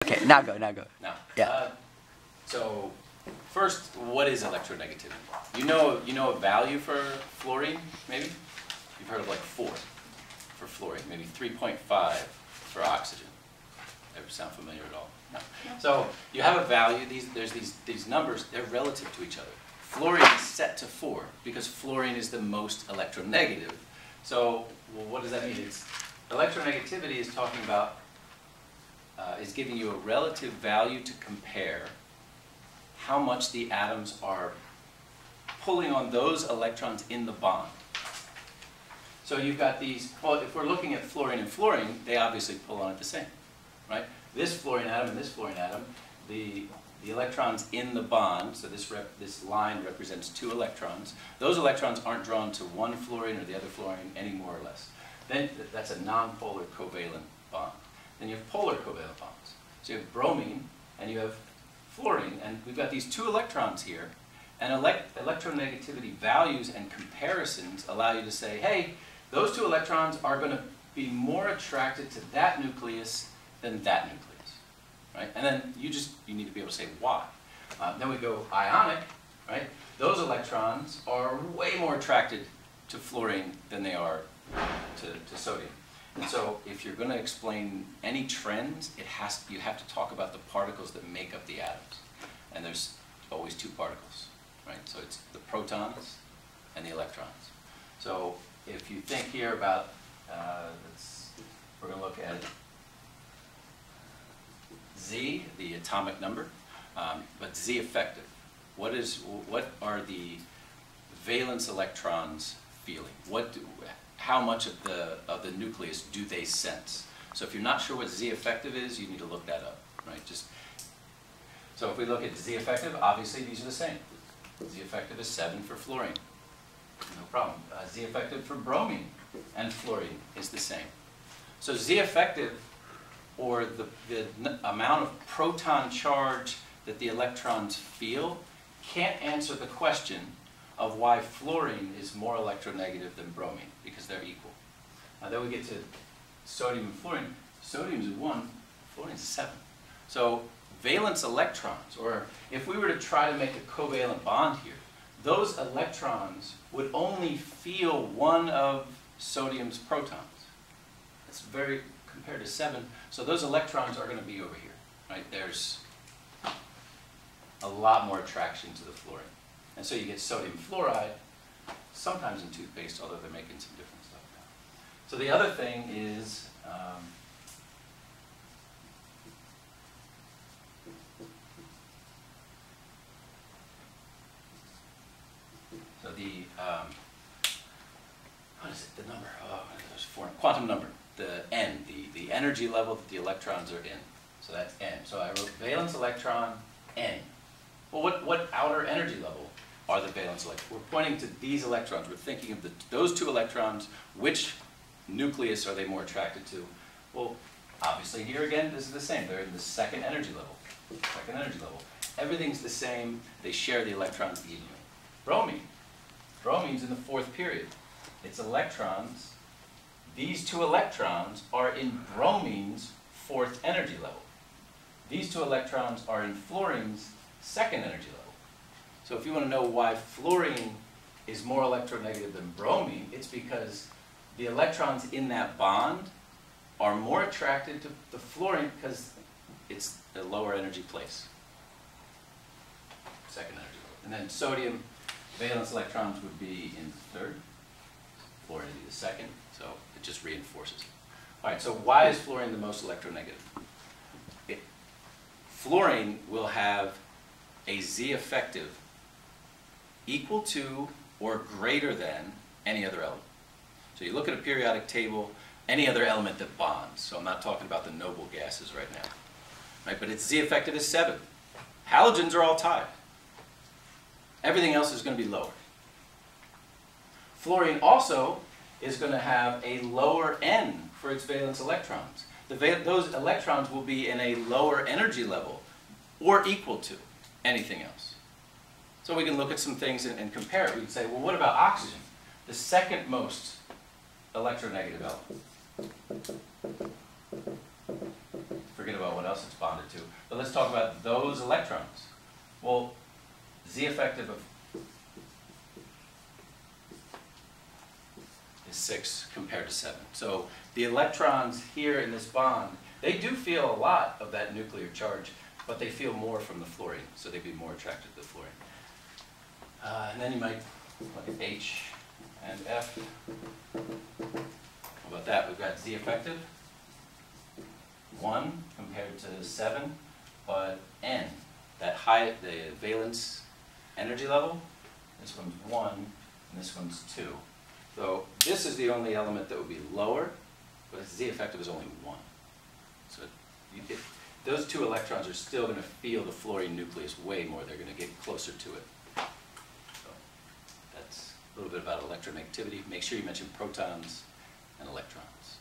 Okay, now go, now go. No. Yeah. So first, what is electronegativity? You know a value for fluorine, maybe? You've heard of like 4 for fluorine, maybe 3.5 for oxygen. Ever sound familiar at all? No. So you have a value, there's these numbers, they're relative to each other. Fluorine is set to 4 because fluorine is the most electronegative. So, well, what does that mean? Electronegativity is talking about, is giving you a relative value to compare how much the atoms are pulling on those electrons in the bond. So you've got these, well, if we're looking at fluorine and fluorine, they obviously pull on it the same, right? This fluorine atom and this fluorine atom, the electrons in the bond, so this line represents 2 electrons. Those electrons aren't drawn to one fluorine or the other fluorine any more or less. Then that's a nonpolar covalent bond. Then you have polar covalent bonds. So you have bromine and you have fluorine, and we've got these 2 electrons here, and electronegativity values and comparisons allow you to say, hey, those 2 electrons are going to be more attracted to that nucleus than that nucleus. Right? And then you need to be able to say why. Then we go ionic, right? Those electrons are way more attracted to fluorine than they are to sodium. And so if you're going to explain any trends, you have to talk about the particles that make up the atoms. And there's always 2 particles, right? So it's the protons and the electrons. So if you think here about, we're going to look at Z, the atomic number, but Z effective. What are the valence electrons feeling? How much of the nucleus do they sense? So if you're not sure what Z effective is, you need to look that up, right? So if we look at Z effective, obviously these are the same. Z effective is 7 for fluorine, no problem. Z effective for bromine and fluorine is the same. So Z effective, or the amount of proton charge that the electrons feel, can't answer the question of why fluorine is more electronegative than bromine, because they're equal. Then we get to sodium and fluorine. Sodium is 1, fluorine is 7. So valence electrons, or if we were to try to make a covalent bond here, those electrons would only feel one of sodium's protons. That's very, compared to 7, so those electrons are going to be over here, right? There's a lot more attraction to the fluorine. And so you get sodium fluoride, sometimes in toothpaste, although they're making some different stuff now. So the other thing is, what is it, the number? Oh, there's 4, quantum number, the N, the energy level that the electrons are in. So that's N. So I wrote valence electron, N. Well, what outer energy level are the valence electrons? We're pointing to these electrons. We're thinking of those 2 electrons. Which nucleus are they more attracted to? Well, obviously here again, this is the same. They're in the second energy level. Everything's the same. They share the electrons evenly. Bromine. Bromine's in the 4th period. Its electrons, these 2 electrons are in bromine's 4th energy level. These 2 electrons are in fluorine's 2nd energy level. So if you want to know why fluorine is more electronegative than bromine, it's because the electrons in that bond are more attracted to the fluorine because it's the lower energy place. 2nd energy level. And then sodium, valence electrons would be in the 3rd, fluorine would be the 2nd, so it just reinforces it. All right, so why is fluorine the most electronegative? Fluorine will have a Z effective equal to or greater than any other element. So you look at a periodic table, any other element that bonds. So I'm not talking about the noble gases right now. Right? But its Z effective is 7. Halogens are all tied. Everything else is going to be lower. Fluorine also is going to have a lower N for its valence electrons. Those electrons will be in a lower energy level or equal to anything else. So we can look at some things and compare it. We can say, well, what about oxygen? The 2nd most electronegative element. Forget forget about what else it's bonded to. But let's talk about those electrons. Well, Z effective of is 6 compared to 7. So the electrons here in this bond, they do feel a lot of that nuclear charge, but they feel more from the fluorine, so they'd be more attracted to the fluorine. And then you might look at H and F. How about that? We've got Z effective, 1 compared to 7, but N, the valence energy level, this one's 1 and this one's 2. So this is the only element that would be lower, but Z effective is only 1. So those two electrons are still going to feel the fluorine nucleus way more. They're going to get closer to it. So that's a little bit about electronegativity. Make sure you mention protons and electrons.